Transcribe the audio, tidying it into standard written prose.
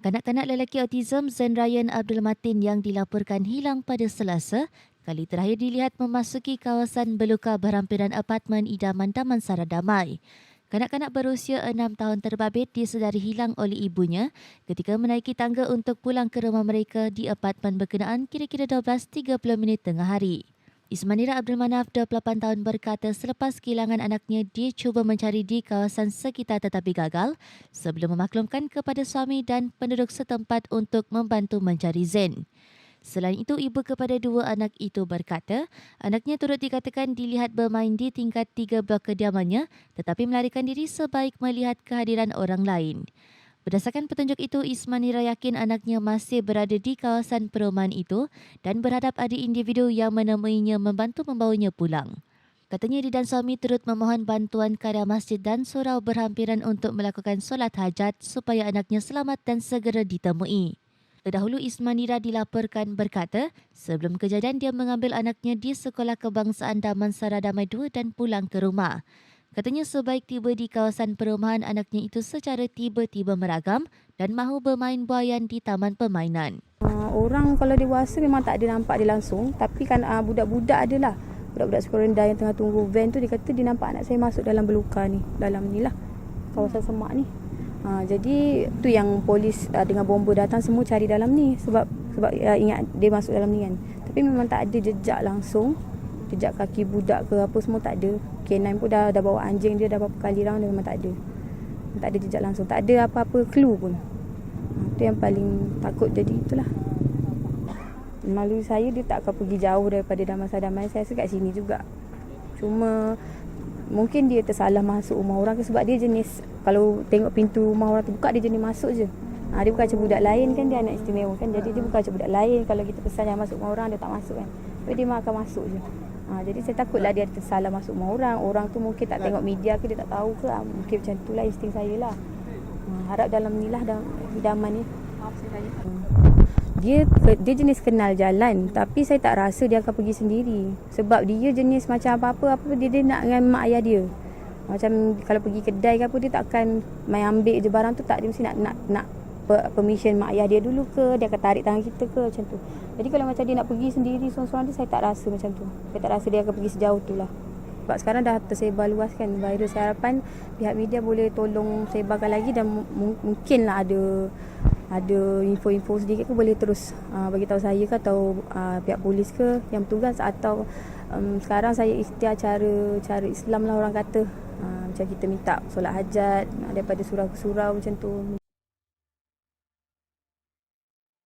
Kanak-kanak lelaki autism Zen Ryan Abdul Matin yang dilaporkan hilang pada Selasa, kali terakhir dilihat memasuki kawasan Beluka berhampiran apartmen idaman Damansara Damai. Kanak-kanak berusia 6 tahun terbabit disedari hilang oleh ibunya ketika menaiki tangga untuk pulang ke rumah mereka di apartmen berkenaan kira-kira 12.30 minit tengah hari. Ismanira Abdul Manaf, 28 tahun berkata selepas kehilangan anaknya, dia cuba mencari di kawasan sekitar tetapi gagal sebelum memaklumkan kepada suami dan penduduk setempat untuk membantu mencari Zen. Selain itu, ibu kepada dua anak itu berkata, anaknya turut dikatakan dilihat bermain di tingkat 3 blok kediamannya tetapi melarikan diri sebaik melihat kehadiran orang lain. Berdasarkan petunjuk itu, Ismanira yakin anaknya masih berada di kawasan perumahan itu dan berharap ada individu yang menemuinya membantu membawanya pulang. Katanya dia dan suami turut memohon bantuan karya masjid dan surau berhampiran untuk melakukan solat hajat supaya anaknya selamat dan segera ditemui. Terdahulu, Ismanira dilaporkan berkata, sebelum kejadian dia mengambil anaknya di Sekolah Kebangsaan Damansara Damai 2 dan pulang ke rumah. Katanya sebaik tiba di kawasan perumahan, anaknya itu secara tiba-tiba meragam dan mahu bermain buaian di taman permainan. Orang kalau dewasa memang tak ada nampak dia langsung. Tapi kan budak-budak adalah. Budak-budak sekolah rendah yang tengah tunggu van tu, dia kata dia nampak anak saya masuk dalam Beluka ni. Dalam ni lah, kawasan Semak ni. Jadi tu yang polis dengan bomba datang semua cari dalam ni. Sebab ingat dia masuk dalam ni kan. Tapi memang tak ada jejak langsung. Jejak kaki budak ke apa semua tak ada. K9 pun dah bawa anjing dia dah berapa kali round, dia memang tak ada. Tak ada jejak langsung. Tak ada apa-apa clue pun. Itu yang paling takut jadi itulah. Malu saya dia tak akan pergi jauh daripada Damansara Damai. Saya rasa kat sini juga. Cuma mungkin dia tersalah masuk rumah orang ke, sebab dia jenis kalau tengok pintu rumah orang terbuka dia jenis masuk je. Dia bukan macam budak lain kan, dia anak istimewa kan. Jadi dia bukan macam budak lain, kalau kita pesan yang masuk rumah orang dia tak masuk kan. Tapi dia memang akan masuk je. Jadi saya takutlah dia tersalah masuk rumah orang. Orang tu mungkin tak tengok media ke, dia tak tahu ke. Mungkin macam itulah insting saya lah. Harap dalam ni lah hidaman ni. Dia jenis kenal jalan, tapi saya tak rasa dia akan pergi sendiri. Sebab dia jenis macam apa-apa dia nak dengan mak ayah dia. Macam kalau pergi kedai ke apa, dia tak akan main ambil je barang tu, tak. Dia mesti nak permission mak ayah dia dulu ke, dia akan tarik tangan kita ke, macam tu. Jadi kalau macam dia nak pergi sendiri seorang-seorang dia, saya tak rasa macam tu. Saya tak rasa dia akan pergi sejauh tu lah. Sebab sekarang dah tersebar luas kan virus. Saya harapan pihak media boleh tolong sebarkan lagi, dan mungkinlah ada info-info sedikit ke boleh terus bagi tahu saya ke, atau pihak polis ke yang bertugas, atau sekarang saya ikhtiar cara Islam lah orang kata. Macam kita minta solat hajat daripada surau ke surau macam tu.